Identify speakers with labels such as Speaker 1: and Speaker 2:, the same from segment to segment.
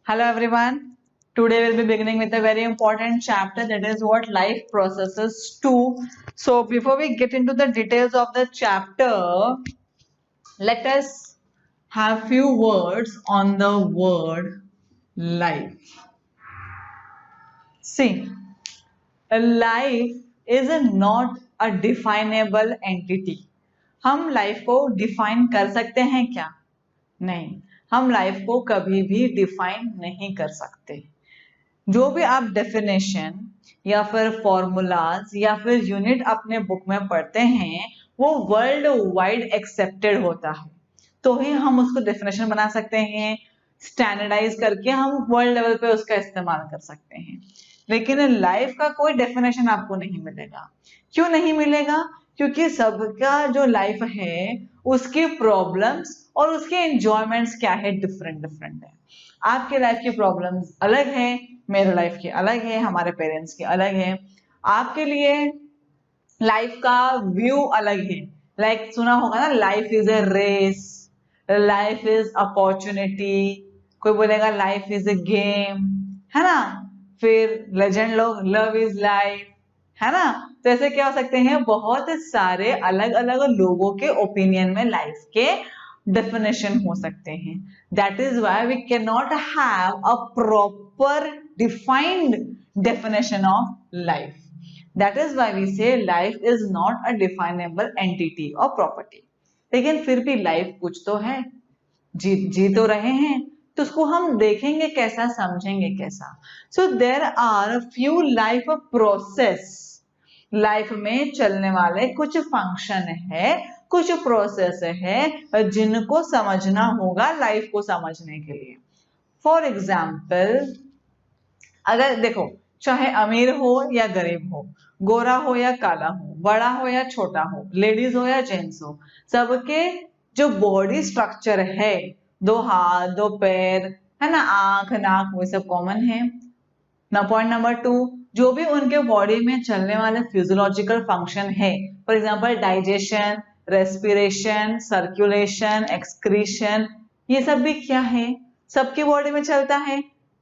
Speaker 1: Hello everyone. Today we'll be beginning with a very important chapter, that is what life processes to. So before we get into the details of the chapter, let us have few words on the word life. See, a life is not a definable entity. हम life को define कर सकते हैं क्या? नहीं, हम life को कभी भी डिफाइन नहीं कर सकते। जो भी आप डेफिनेशन या फिर फॉर्मूलाज या फिर यूनिट अपने बुक में पढ़ते हैं वो वर्ल्ड वाइड एक्सेप्टेड होता है, तो ही हम उसको डेफिनेशन बना सकते हैं, स्टैंडर्डाइज करके हम वर्ल्ड लेवल पे उसका इस्तेमाल कर सकते हैं। लेकिन लाइफ का कोई डेफिनेशन आपको नहीं मिलेगा। क्यों नहीं मिलेगा? क्योंकि सबका जो लाइफ है उसकी प्रॉब्लम्स और उसके एंजॉयमेंट्स क्या है, डिफरेंट डिफरेंट है। आपके लाइफ की प्रॉब्लम्स अलग है, मेरे लाइफ की अलग है, हमारे पेरेंट्स की अलग है। आपके लिए लाइफ का व्यू अलग है। लाइक सुना होगा ना, life is a race, life is opportunity, कोई बोलेगा लाइफ इज ए गेम, है ना। फिर लेजेंड लोग लव इज लाइफ, है ना। तो ऐसे क्या हो सकते हैं, बहुत सारे अलग अलग लोगों के ओपिनियन में लाइफ के definition हो सकते हैं। That is why we cannot have a proper defined definition of life. That is why we say life is not a definable entity or property. लेकिन फिर भी लाइफ कुछ तो है, जी तो रहे हैं, तो उसको हम देखेंगे कैसा, समझेंगे कैसा। So there are few life process. Life में चलने वाले कुछ फंक्शन है, कुछ प्रोसेस है जिनको समझना होगा लाइफ को समझने के लिए। फॉर एग्जाम्पल, अगर देखो, चाहे अमीर हो या गरीब हो, गोरा हो या काला हो, बड़ा हो या छोटा हो, लेडीज हो या जेंट्स हो, सबके जो बॉडी स्ट्रक्चर है, दो हाथ, दो पैर, है ना, आंख, नाक, वो सब कॉमन है ना। पॉइंट नंबर 2, जो भी उनके बॉडी में चलने वाले फिजियोलॉजिकल फंक्शन है, for example digestion, respiration, circulation, excretion, ये सब भी क्या है, सबकी बॉडी में चलता है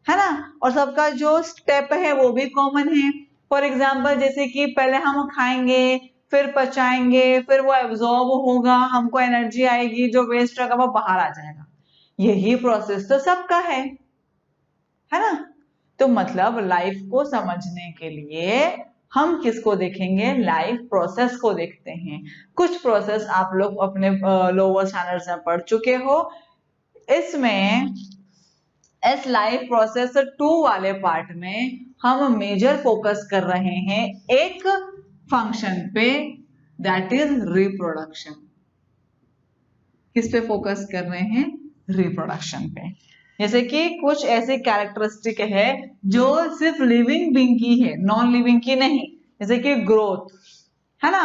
Speaker 1: ना। और सबका जो स्टेप है वो भी कॉमन है। फॉर एग्जांपल, जैसे कि पहले हम खाएंगे, फिर पचाएंगे, फिर वो एब्जॉर्ब होगा, हमको एनर्जी आएगी, जो वेस्ट होगा वो बाहर आ जाएगा। यही प्रोसेस तो सबका है ना। तो मतलब लाइफ को समझने के लिए हम किसको देखेंगे, लाइफ प्रोसेस को देखते हैं। कुछ प्रोसेस आप लोग अपने लोअर स्टैंडर्ड्स में पढ़ चुके हो। इसमें इस लाइफ प्रोसेस 2 वाले पार्ट में हम मेजर फोकस कर रहे हैं एक फंक्शन पे, दैट इज रिप्रोडक्शन। किस पे फोकस कर रहे हैं, रिप्रोडक्शन पे। जैसे कि कुछ ऐसी कैरेक्टरिस्टिक है जो सिर्फ लिविंग बीइंग की है, नॉन लिविंग की नहीं। जैसे कि ग्रोथ, है ना,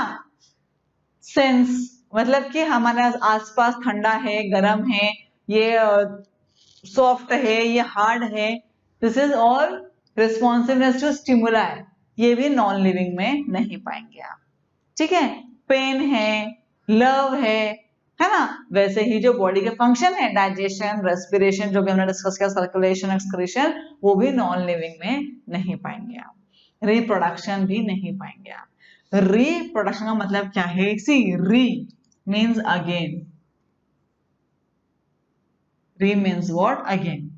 Speaker 1: सेंस, मतलब कि हमारे आसपास ठंडा है, गर्म है, ये सॉफ्ट है, ये हार्ड है, this is all responsiveness to stimuli, ये भी नॉन लिविंग में नहीं पाएंगे आप। ठीक है, पेन है, लव है ना। वैसे ही जो बॉडी के फंक्शन है, डाइजेशन, रेस्पिरेशन, जो भी हमने डिस्कस किया, सर्कुलेशन, एक्सक्रीशन, वो भी नॉन लिविंग में नहीं पाएंगे आप। रिप्रोडक्शन भी नहीं पाएंगे आप। रिप्रोडक्शन का मतलब क्या है, see, re means again, re means what, again.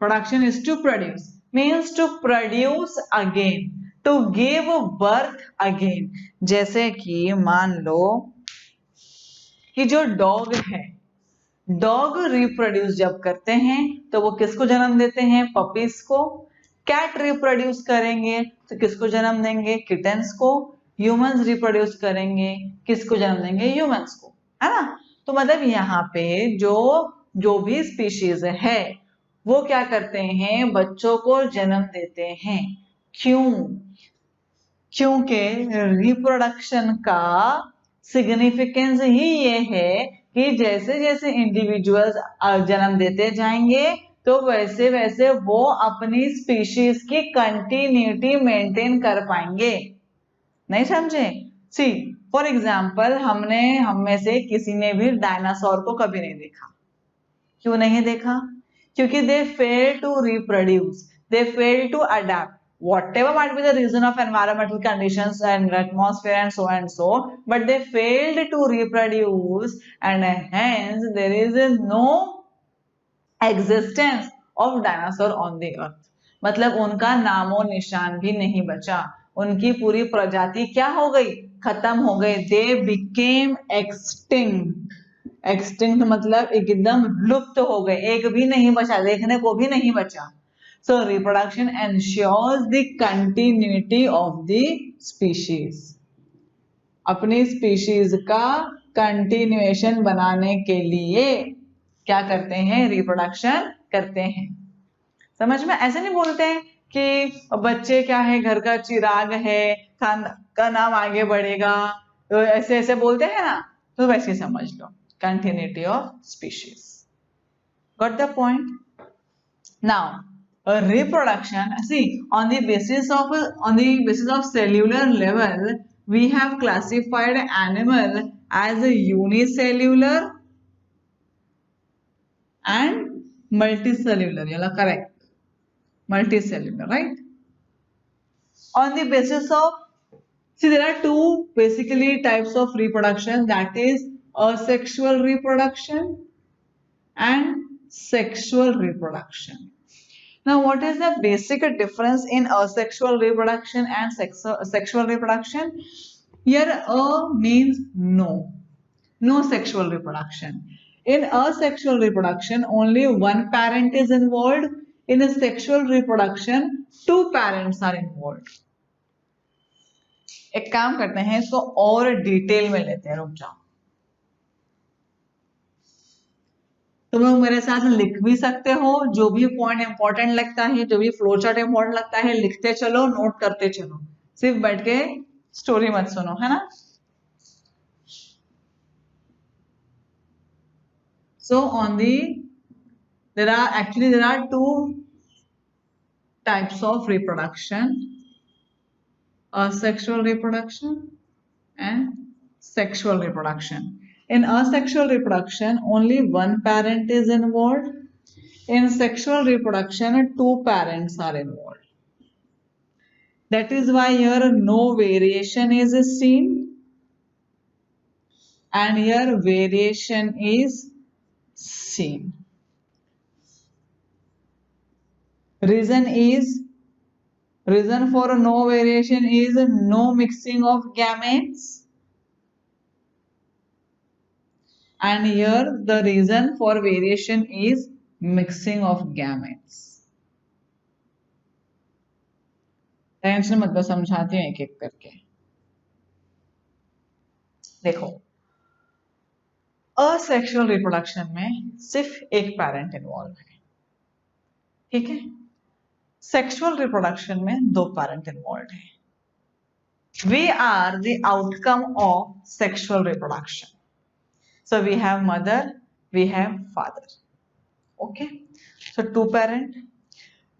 Speaker 1: Production is to produce, means to produce again, to give birth again. जैसे कि मान लो कि जो डॉग है, डॉग रिप्रोड्यूस जब करते हैं तो वो किसको जन्म देते हैं, पपीज को। कैट रिप्रोड्यूस करेंगे तो किसको जन्म देंगे, किटन्स को। ह्यूमंस रिप्रोड्यूस करेंगे, किसको जन्म देंगे, ह्यूमंस को, है ना। तो मतलब यहाँ पे जो भी स्पीशीज है वो क्या करते हैं, बच्चों को जन्म देते हैं। क्यों? क्योंकि रिप्रोडक्शन का सिग्निफिकेंस ही ये है कि जैसे जैसे इंडिविजुअल्स जन्म देते जाएंगे तो वैसे वैसे वो अपनी स्पीशीज की कंटिन्यूटी मेंटेन कर पाएंगे। नहीं समझे? सी, फॉर एग्जाम्पल, हम में से किसी ने भी डायनासोर को कभी नहीं देखा। क्यों नहीं देखा? क्योंकि they fail to reproduce, they fail to adapt, whatever might be the reason of environmental conditions and atmosphere and so, but they failed to reproduce, and hence there is no existence of dinosaur on the earth. मतलब उनका नामो निशान भी नहीं बचा, उनकी पूरी प्रजाति क्या हो गई, खत्म हो गई. They became extinct. एक्सटिंक्ट मतलब एकदम लुप्त हो गए, एक भी नहीं बचा, देखने को भी नहीं बचा. सो reproduction ensures the continuity of the species. अपनी स्पीशीज का कंटिन्यूएशन बनाने के लिए क्या करते हैं, रिप्रोडक्शन करते हैं. समझ में? ऐसे नहीं बोलते हैं कि बच्चे क्या है, घर का चिराग है, खान का नाम आगे बढ़ेगा, तो ऐसे ऐसे बोलते हैं ना, तो वैसे समझ लो, continuity of species. Got the point? Now, a reproduction. See, on the basis of cellular level, we have classified animal as a unicellular and multicellular. You are correct. Multicellular, right? On the basis of, see, there are two basically types of reproduction, that is asexual reproduction and sexual reproduction. Now, what is the basic difference in asexual reproduction and sexual reproduction? Here, a means no sexual reproduction. In asexual reproduction, only one parent is involved. In a sexual reproduction, two parents are involved. एक काम करते हैं, इसको और detail में लेते हैं, रुक जाओ. तुम लोग मेरे साथ लिख भी सकते हो, जो भी पॉइंट इंपॉर्टेंट लगता है, जो भी फ्लो चार्ट इंपॉर्टेंट लगता है, लिखते चलो, नोट करते चलो, सिर्फ बैठ के स्टोरी मत सुनो, है ना. So on the there are two types of reproduction: asexual reproduction and sexual reproduction. In asexual reproduction, only one parent is involved. In sexual reproduction, two parents are involved. That is why here no variation is seen, and here variation is seen. Reason for no variation is no mixing of gametes, and here the reason for variation is mixing of gametes. Tension मत लो, समझाती हूँ एक एक करके. देखो, asexual reproduction में सिर्फ एक पेरेंट इन्वॉल्व है, ठीक है. सेक्सुअल रिप्रोडक्शन में दो पेरेंट इन्वॉल्व है. We are the outcome of sexual reproduction. So we have mother, we have father. Okay, so two parent.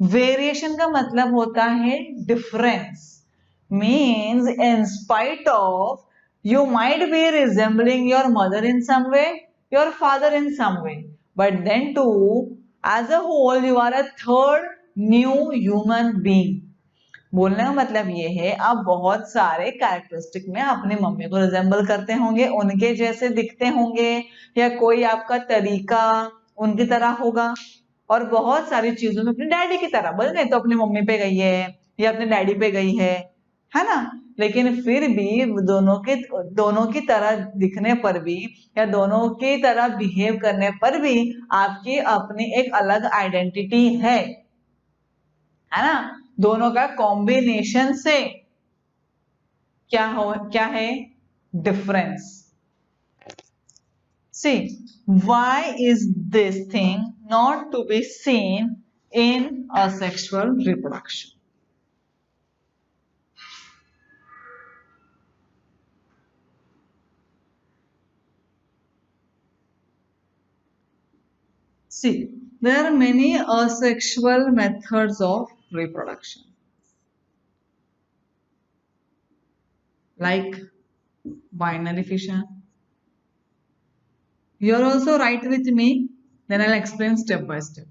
Speaker 1: Variation का मतलब होता है difference. Means in spite of you might be resembling your mother in some way, your father in some way, but then too as a whole you are a third new human being. बोलने का मतलब ये है, आप बहुत सारे characteristic में अपनी मम्मी को रिजेंबल करते होंगे, उनके जैसे दिखते होंगे, या कोई आपका तरीका उनकी तरह होगा, और बहुत सारी चीजों में अपने डैडी की तरह. बोले नहीं तो अपनी मम्मी पे गई है या अपने डैडी पे गई है ना. लेकिन फिर भी दोनों की तरह दिखने पर भी, या दोनों की तरह बिहेव करने पर भी आपकी अपनी एक अलग आइडेंटिटी है ना. दोनों का कॉम्बिनेशन से क्या है, difference. See, why is this thing not to be seen in asexual reproduction? See, there are many asexual methods of reproduction, like binary fission. You are also right with me, then I'll explain step by step.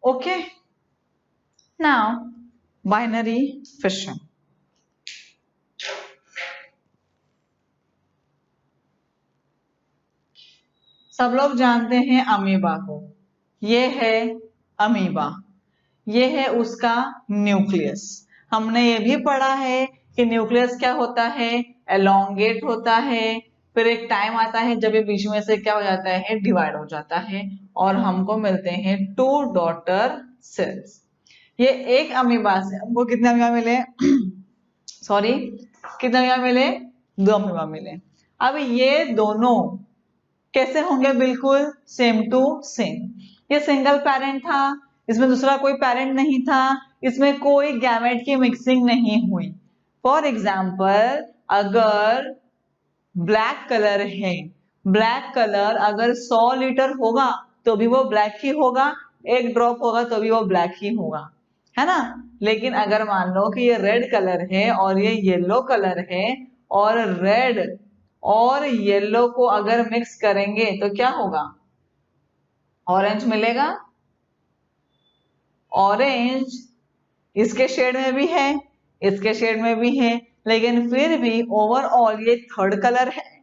Speaker 1: Okay, now binary fission. सब लोग जानते हैं amoeba को। ये है amoeba, ये है उसका न्यूक्लियस। हमने ये भी पढ़ा है कि न्यूक्लियस क्या होता है, एलोंगेट होता है, फिर एक टाइम आता है जब ये बीच में से क्या हो जाता है, डिवाइड हो जाता है और हमको मिलते हैं 2 डॉटर सेल्स। ये एक अमीबा से हमको कितने अमीबा मिले सॉरी कितने अमीबा मिले, 2 अमीबा मिले। अब ये दोनों कैसे होंगे, बिल्कुल सेम टू सेम। ये सिंगल पेरेंट था, इसमें दूसरा कोई पेरेंट नहीं था, इसमें कोई गैमेट की मिक्सिंग नहीं हुई। फॉर एग्जाम्पल अगर ब्लैक कलर है, ब्लैक कलर अगर 100 लीटर होगा तो भी वो ब्लैक ही होगा, 1 ड्रॉप होगा तो भी वो ब्लैक ही होगा, है ना। लेकिन अगर मान लो कि ये रेड कलर है और ये येलो कलर है, और रेड और येलो को अगर मिक्स करेंगे तो क्या होगा, ऑरेंज मिलेगा। ऑरेंज इसके शेड में भी है, इसके शेड में भी है, लेकिन फिर भी ओवरऑल ये थर्ड कलर है।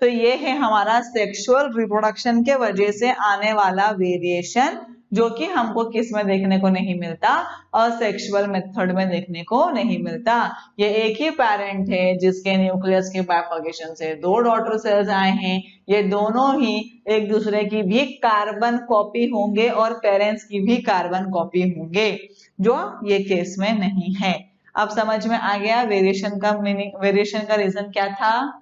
Speaker 1: तो ये है हमारा सेक्सुअल रिप्रोडक्शन के वजह से आने वाला वेरिएशन, जो कि हमको किस में देखने को नहीं मिलता, और सेक्सुअल मेथड में देखने को नहीं मिलता। ये एक ही पेरेंट है जिसके न्यूक्लियस के बाइफर्केशन से 2 डॉटर सेल्स आए हैं। ये दोनों ही एक दूसरे की भी कार्बन कॉपी होंगे और पेरेंट्स की भी कार्बन कॉपी होंगे, जो ये केस में नहीं है। अब समझ में आ गया वेरिएशन का मीनिंग, वेरिएशन का रीजन क्या था,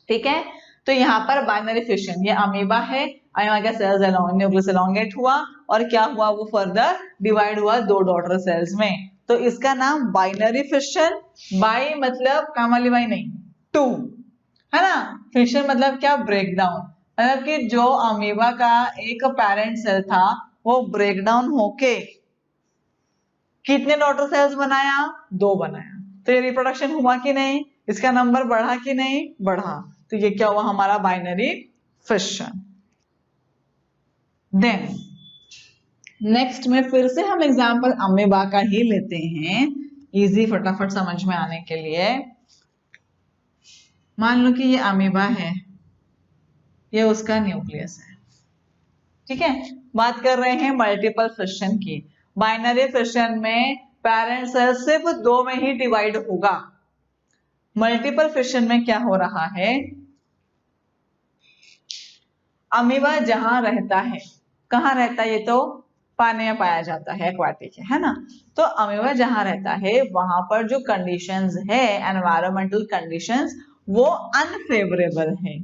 Speaker 1: ठीक है। तो यहाँ पर बाइनरी फिशन, ये अमीबा है, अमीबा का सेल्स न्यूक्लियस एलोंगेट हुआ और क्या हुआ, वो फर्दर डिवाइड हुआ 2 डॉटर सेल्स में। तो इसका नाम बाइनरी फिशन। बाई मतलब काम वाली बाई नहीं, 2, है ना। फिशन मतलब क्या, ब्रेकडाउन, मतलब कि जो अमीबा का एक पेरेंट सेल था वो ब्रेकडाउन होके कितने डॉटर सेल्स बनाया, 2 बनाया। तो ये रिप्रोडक्शन हुआ कि नहीं, इसका नंबर बढ़ा कि नहीं, बढ़ा। तो ये क्या हुआ, हमारा बाइनरी फिशन। देन नेक्स्ट में फिर से हम एग्जांपल अमीबा का ही लेते हैं, इजी फटाफट समझ में आने के लिए। मान लो कि ये अमीबा है, ये उसका न्यूक्लियस है, ठीक है। बात कर रहे हैं मल्टीपल फिशन की। बाइनरी फिशन में पेरेंट सेल सिर्फ 2 में ही डिवाइड होगा। मल्टीपल फिशन में क्या हो रहा है, अमीबा जहां रहता है, कहाँ रहता है, ये तो पानी में पाया जाता है, एक्वाटिक है ना। तो अमीबा जहां रहता है वहां पर जो कंडीशंस है, एनवायरमेंटल कंडीशंस, वो अनफेवरेबल है।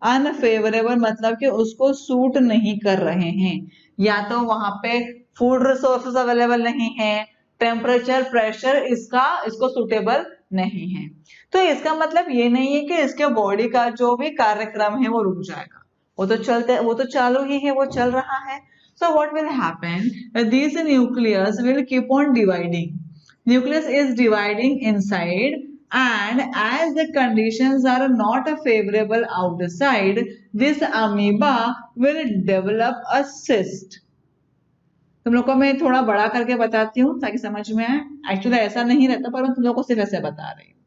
Speaker 1: अनफेवरेबल मतलब कि उसको सूट नहीं कर रहे हैं, या तो वहां पे फूड रिसोर्सेज अवेलेबल नहीं है, टेम्परेचर प्रेशर इसको सुटेबल नहीं है। तो इसका मतलब ये नहीं है कि इसके बॉडी का जो भी कार्यक्रम है वो रुक जाएगा, वो तो चालू ही है, वो चल रहा है। So what will happen? These nucleus will keep on dividing. Nucleus is dividing inside, and as the conditions are not favorable outside, this amoeba will develop a cyst. तुम लोग को मैं थोड़ा बड़ा करके बताती हूँ ताकि समझ में आए। एक्चुअली ऐसा नहीं रहता, पर मैं तुम लोग को सिर्फ ऐसे बता रही हूँ।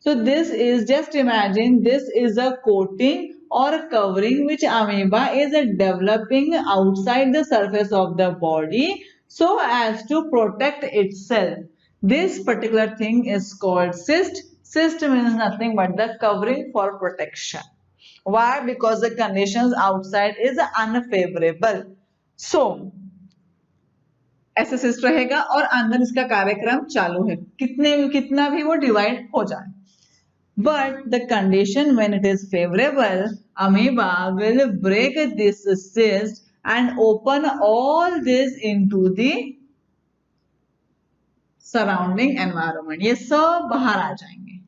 Speaker 1: So this is, just imagine, this is a coating or covering which amoeba is developing outside the surface of the body so as to protect itself. This particular thing is called cyst. Cyst means nothing but the covering for protection. Why? Because the conditions outside is unfavorable. So ऐसे cyst रहेगा और अंदर इसका कार्यक्रम चालू है, कितना भी वो डिवाइड हो जाए। But the condition when it is favorable, amoeba will break this cyst and open all this into the surrounding environment. ये सब बाहर आ जाएंगे।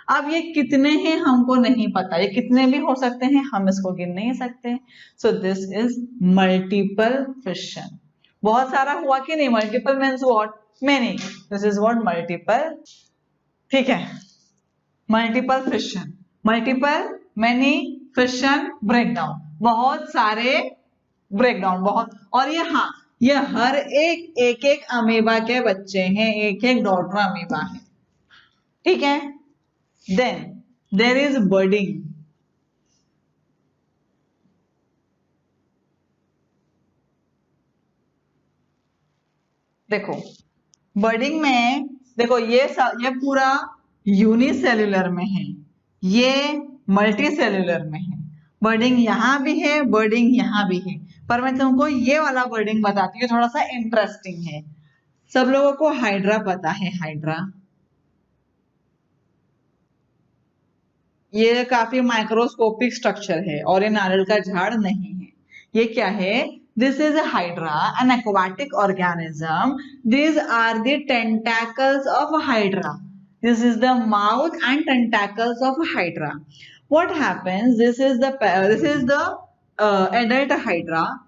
Speaker 1: अब ये कितने हैं हमको नहीं पता, ये कितने भी हो सकते हैं, हम इसको गिन नहीं सकते। So this is multiple fission. बहुत सारा हुआ कि नहीं, multiple means what? Many. This is what multiple. ठीक है, multiple fission, multiple many fission breakdown, बहुत सारे ब्रेकडाउन, बहुत। और ये हाँ, ये हर एक एक अमीबा के बच्चे हैं, एक एक डॉटर अमीबा है, ठीक है। Then there is budding. देखो बर्डिंग में, देखो ये पूरा यूनिसेल्युलर में है, ये मल्टी सेल्युलर में है। बर्डिंग यहाँ भी है, बर्डिंग यहाँ भी है, पर मैं तुमको ये वाला बर्डिंग बताती हूँ, थोड़ा सा इंटरेस्टिंग है। सब लोगों को हाइड्रा पता है, हाइड्रा ये काफी माइक्रोस्कोपिक स्ट्रक्चर है और ये नारियल का झाड़ नहीं है। ये क्या है? This is a hydra, an aquatic organism. These are the tentacles of hydra. This is the mouth and tentacles of hydra. What happens? This is the adult hydra.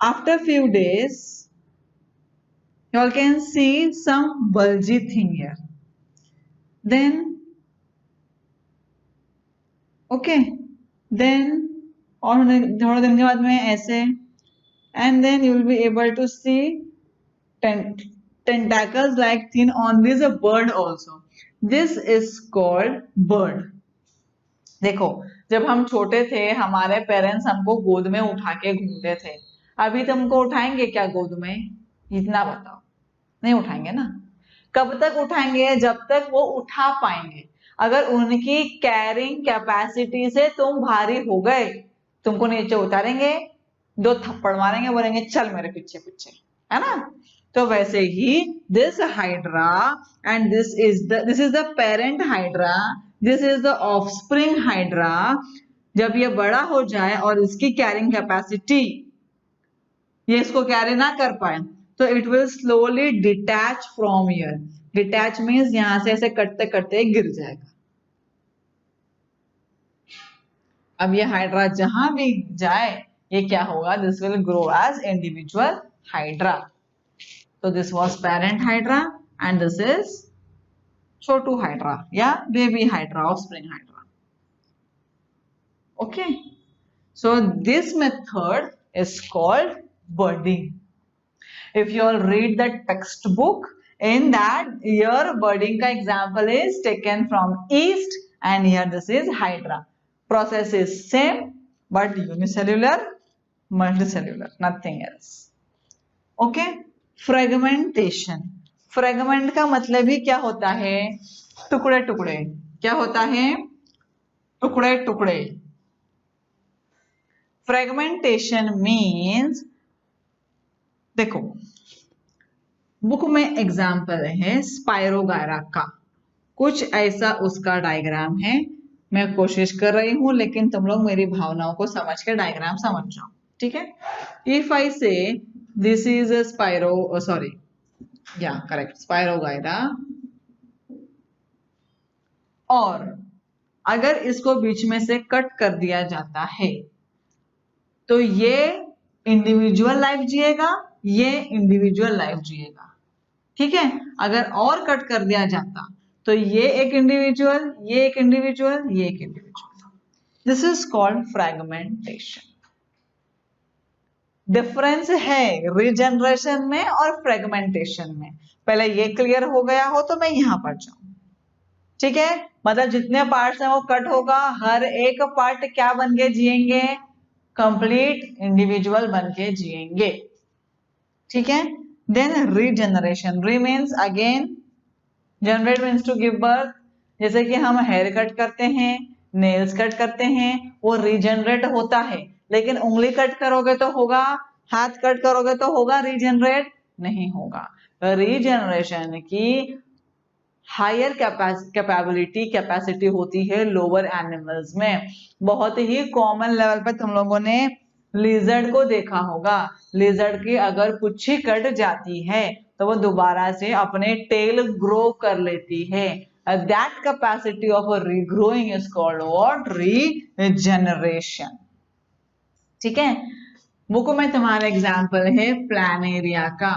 Speaker 1: After few days, you all can see some bulgy thing here. Then okay, then और थोड़े दिन के बाद में ऐसे, and then you will be able to see tentacles like thin on this a bird also. This is called bird. देखो जब हम छोटे थे हमारे पेरेंट्स हमको गोद में उठा के घूमते थे, अभी तुमको उठाएंगे क्या गोद में? इतना बताओ, नहीं उठाएंगे ना। कब तक उठाएंगे? जब तक वो उठा पाएंगे। अगर उनकी कैरिंग कैपेसिटी से तुम भारी हो गए, तुमको नीचे उतारेंगे, 2 थप्पड़ मारेंगे, बोलेंगे चल मेरे पीछे पीछे, है ना। तो वैसे ही this hydra and this is the parent hydra, this is the offspring hydra. जब ये बड़ा हो जाए और इसकी कैरिंग कैपेसिटी ये इसको कैरी ना कर पाए, तो it will slowly detach from here. Detach means यहां से ऐसे कटते कटते गिर जाएगा। अब ये हाइड्रा जहां भी जाए ये क्या होगा? This will grow as individual hydra. तो this was parent hydra and this is छोटू हाइड्रा या baby hydra, offspring hydra. Okay, so this method is called budding. If you all read the textbook, in that here budding ka example is taken from yeast and here this is hydra. Process is same but unicellular, multicellular, nothing else. Okay, fragmentation. fragment का मतलब ही क्या होता है? टुकड़े टुकड़े। क्या होता है? टुकड़े टुकड़े। फ्रेगमेंटेशन मीन्स, देखो बुक में एग्जाम्पल है स्पायरोगायरा का, कुछ ऐसा उसका डायग्राम है। मैं कोशिश कर रही हूं लेकिन तुम लोग मेरी भावनाओं को समझ के डायग्राम समझ जाओ, ठीक है। इफ आई से दिस इज अ स्पायरोगायरा, और अगर इसको बीच में से कट कर दिया जाता है तो ये इंडिविजुअल लाइफ जिएगा, ये इंडिविजुअल लाइफ जिएगा, ठीक है। अगर और कट कर दिया जाता तो ये एक इंडिविजुअल, ये एक इंडिविजुअल, ये एक individual. This is called fragmentation. Difference है रीजनरेशन में और फ्रेगमेंटेशन में। पहले ये क्लियर हो गया हो तो मैं यहां पर जाऊं, ठीक है। मतलब जितने पार्ट्स हैं वो कट होगा, हर एक पार्ट क्या बन के जिएंगे? कंप्लीट इंडिविजुअल बन के जिएंगे, ठीक है। Then regeneration, re means again, generate means to give birth. जैसे कि हम हेयर कट करते हैं, नेल्स कट करते हैं, वो रीजनरेट होता है। लेकिन उंगली कट करोगे तो होगा, हाथ कट करोगे तो होगा, रीजनरेट नहीं होगा। रीजनरेशन की हायर कैपेसिटी होती है लोअर एनिमल्स में। बहुत ही कॉमन लेवल पे तुम लोगों ने लिजर्ड को देखा होगा। लिजर्ड की अगर पुच्छी कट जाती है तो वो दोबारा से अपने टेल ग्रो कर लेती है। That capacity of regrowing is called what? Regeneration, ठीक है। बुक में तुम्हारा एग्जाम्पल है प्लानेरिया का,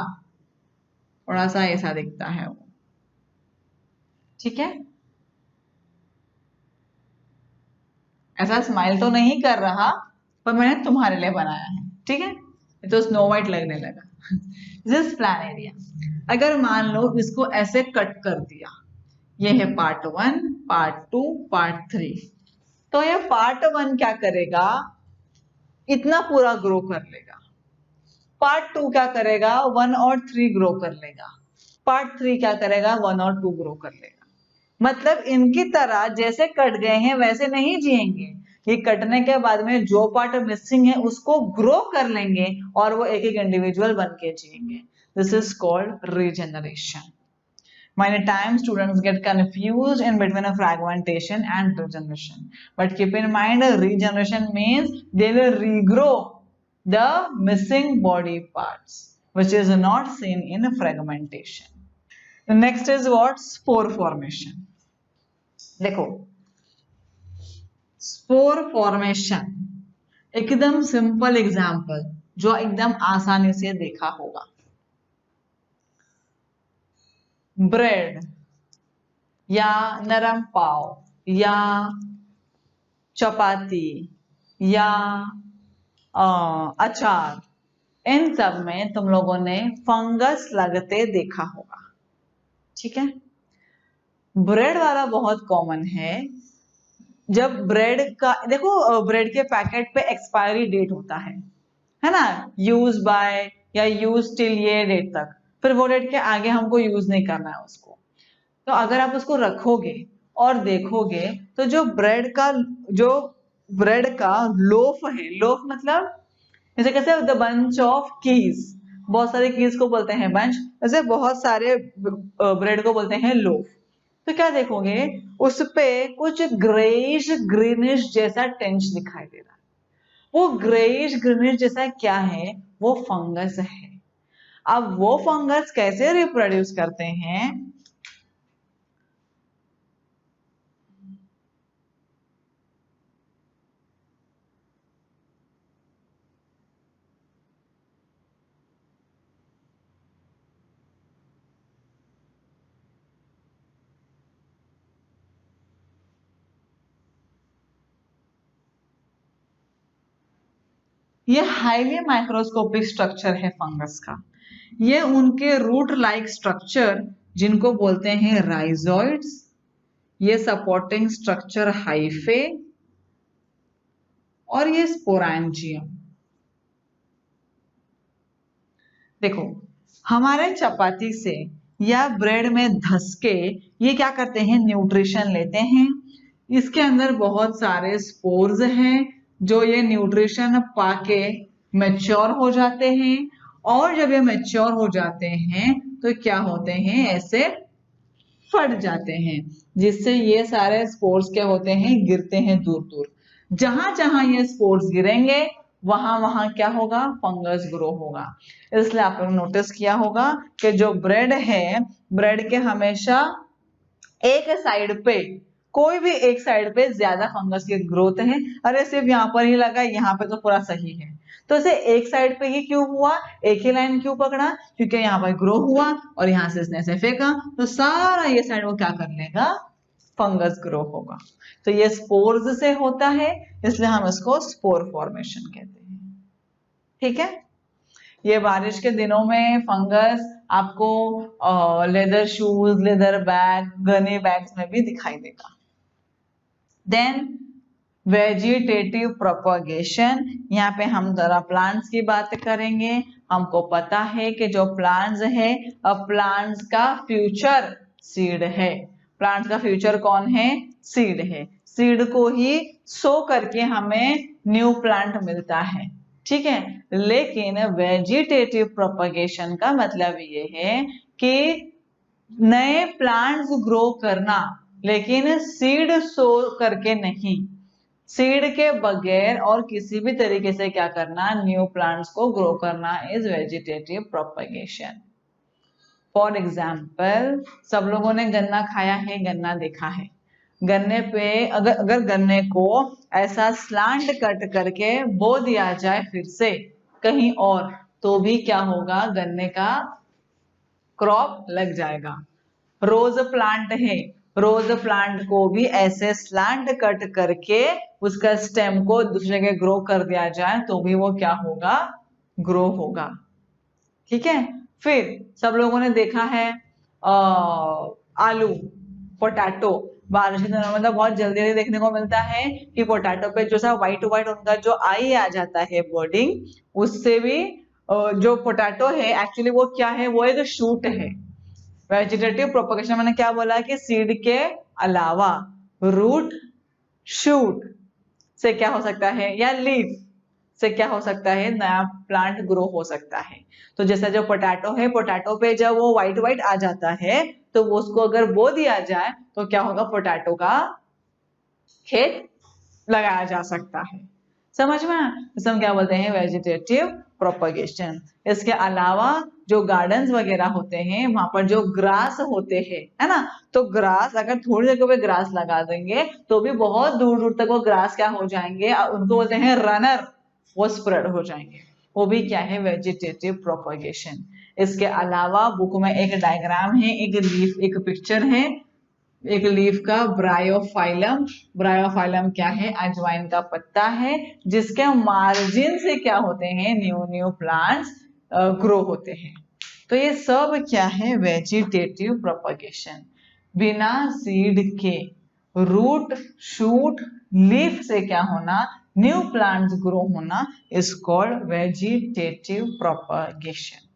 Speaker 1: थोड़ा सा ऐसा दिखता है वो, ठीक है। ऐसा स्माइल तो नहीं कर रहा पर मैंने तुम्हारे लिए बनाया है, ठीक है। तो स्नो व्हाइट लगने लगा। दिस प्लान एरिया, अगर मान लो इसको ऐसे कट कर दिया, ये है पार्ट 1, पार्ट 2, पार्ट 3, तो ये पार्ट 1 क्या करेगा, इतना पूरा ग्रो कर लेगा। पार्ट 2 क्या करेगा, 1 और 3 ग्रो कर लेगा। पार्ट 3 क्या करेगा, 1 और 2 ग्रो कर लेगा। मतलब इनकी तरह जैसे कट गए हैं वैसे नहीं जिएंगे, ये कटने के बाद में जो पार्ट मिसिंग है उसको ग्रो कर लेंगे और वो एक एक इंडिविजुअल बन के जिएंगे। This is called regeneration. Many times students get confused in between a fragmentation and regeneration. But keep in mind, regeneration means they will regrow the missing body parts, which is not seen in fragmentation. The next is what? Spore formation. देखो, spore formation एकदम simple example जो एकदम आसानी से देखा होगा। Bread या नरम पाव या चपाती या अचार, इन सब में तुम लोगों ने फंगस लगते देखा होगा, ठीक है। ब्रेड वाला बहुत कॉमन है। जब ब्रेड का देखो, ब्रेड के पैकेट पे एक्सपायरी डेट होता है ना, यूज बाय या यूज टिल ये डेट तक, फिर वो डेट के आगे हमको यूज नहीं करना है उसको। तो अगर आप उसको रखोगे और देखोगे तो जो ब्रेड का लोफ है, लोफ मतलब जैसे कैसे द बंच ऑफ कीज, बहुत सारे कीज को बोलते हैं बंच, जैसे बहुत सारे ब्रेड को बोलते हैं लोफ। तो क्या देखोगे, उस पे कुछ ग्रेइश ग्रीनिश जैसा टेंच दिखाई दे रहा है। वो ग्रेइश ग्रीनिश जैसा क्या है, वो फंगस है। अब वो फंगस कैसे रिप्रोड्यूस करते हैं, ये हाईली माइक्रोस्कोपिक स्ट्रक्चर है फंगस का। ये उनके रूट लाइक स्ट्रक्चर जिनको बोलते हैं राइजोइड्स, ये सपोर्टिंग स्ट्रक्चर हाइफे और ये स्पोरेंजियम। देखो, हमारे चपाती से या ब्रेड में धसके ये क्या करते हैं, न्यूट्रिशन लेते हैं। इसके अंदर बहुत सारे स्पोर्स हैं जो ये न्यूट्रिशन पाके मैच्योर हो जाते हैं, और जब ये मैच्योर हो जाते हैं तो क्या होते हैं, ऐसे फट जाते हैं, जिससे ये सारे स्पोर्स क्या होते हैं, गिरते हैं दूर दूर। जहां जहां ये स्पोर्स गिरेंगे वहां वहां क्या होगा, फंगस ग्रो होगा। इसलिए आप लोग नोटिस किया होगा कि जो ब्रेड है, ब्रेड के हमेशा एक साइड पे, कोई भी एक साइड पे ज्यादा फंगस की ग्रोथ है। अरे सिर्फ यहाँ पर ही लगा, यहाँ पे तो पूरा सही है, तो इसे एक साइड पे ही क्यों हुआ, एक ही लाइन क्यों पकड़ा, क्योंकि यहाँ पर ग्रो हुआ और यहाँ से इसने ऐसे फेंका तो सारा ये साइड वो क्या कर लेगा, फंगस ग्रो होगा। तो ये स्पोर्स से होता है, इसलिए हम इसको स्पोर फॉर्मेशन कहते हैं, ठीक है। ये बारिश के दिनों में फंगस आपको लेदर शूज, लेदर बैग, गने बैग्स में भी दिखाई देगा। देन वेजिटेटिव प्रोपगेशन, यहाँ पे हम जरा प्लांट्स की बात करेंगे। हमको पता है कि जो प्लांट्स है, अब प्लांट्स का फ्यूचर सीड है। प्लांट्स का फ्यूचर कौन है, सीड है। सीड को ही सो करके हमें न्यू प्लांट मिलता है, ठीक है। लेकिन वेजिटेटिव प्रोपगेशन का मतलब ये है कि नए प्लांट्स ग्रो करना, लेकिन सीड सो करके नहीं, सीड के बगैर और किसी भी तरीके से क्या करना, न्यू प्लांट्स को ग्रो करना is vegetative propagation. For example, सब लोगों ने गन्ना खाया है, गन्ना देखा है। गन्ने पे अगर गन्ने को ऐसा स्लांट कट करके बो दिया जाए फिर से कहीं और, तो भी क्या होगा, गन्ने का क्रॉप लग जाएगा। रोज प्लांट है, रोज प्लांट को भी ऐसे स्लांट कट करके उसका स्टेम को दूसरी जगह ग्रो कर दिया जाए तो भी वो क्या होगा, ग्रो होगा। ठीक है, फिर सब लोगों ने देखा है आलू, पोटैटो, बारिश के दिनों में तो बहुत जल्दी जल्दी देखने को मिलता है कि पोटैटो पे जो सा व्हाइट व्हाइट उनका जो आई आ जाता है बर्डिंग, उससे भी जो पोटैटो है एक्चुअली वो क्या है, वो एक शूट है। वेजिटेटिव प्रोपगेशन मैंने क्या बोला कि सीड के अलावा रूट, शूट से क्या हो सकता है, या लीफ से क्या हो सकता है, नया प्लांट ग्रो हो सकता है। तो जैसा जो पोटैटो है, पोटैटो पे जब वो व्हाइट व्हाइट आ जाता है तो वो उसको अगर बो दिया जाए तो क्या होगा, पोटैटो का खेत लगाया जा सकता है। समझ में आया? इसे हम क्या बोलते हैं, वेजिटेटिव प्रोपगेशन। इसके अलावा जो गार्डन्स वगैरह होते हैं वहां पर जो ग्रास होते हैं, है ना, तो ग्रास अगर थोड़ी जगह पे ग्रास लगा देंगे तो भी बहुत दूर दूर तक वो ग्रास क्या हो जाएंगे, उनको बोलते हैं रनर, वो स्प्रेड हो जाएंगे। वो भी क्या है, वेजिटेटिव प्रोपगेशन। इसके अलावा बुक में एक डायग्राम है, एक लीफ, एक पिक्चर है एक लीफ का, ब्रायोफाइलम। ब्रायोफाइलम क्या है, अजवाइन का पत्ता है जिसके मार्जिन से क्या होते हैं, न्यू न्यू प्लांट्स ग्रो होते हैं। तो ये सब क्या है, वेजिटेटिव प्रोपगेशन। बिना सीड के रूट, शूट, लीफ से क्या होना, न्यू प्लांट्स ग्रो होना इज कॉल्ड वेजिटेटिव प्रोपगेशन।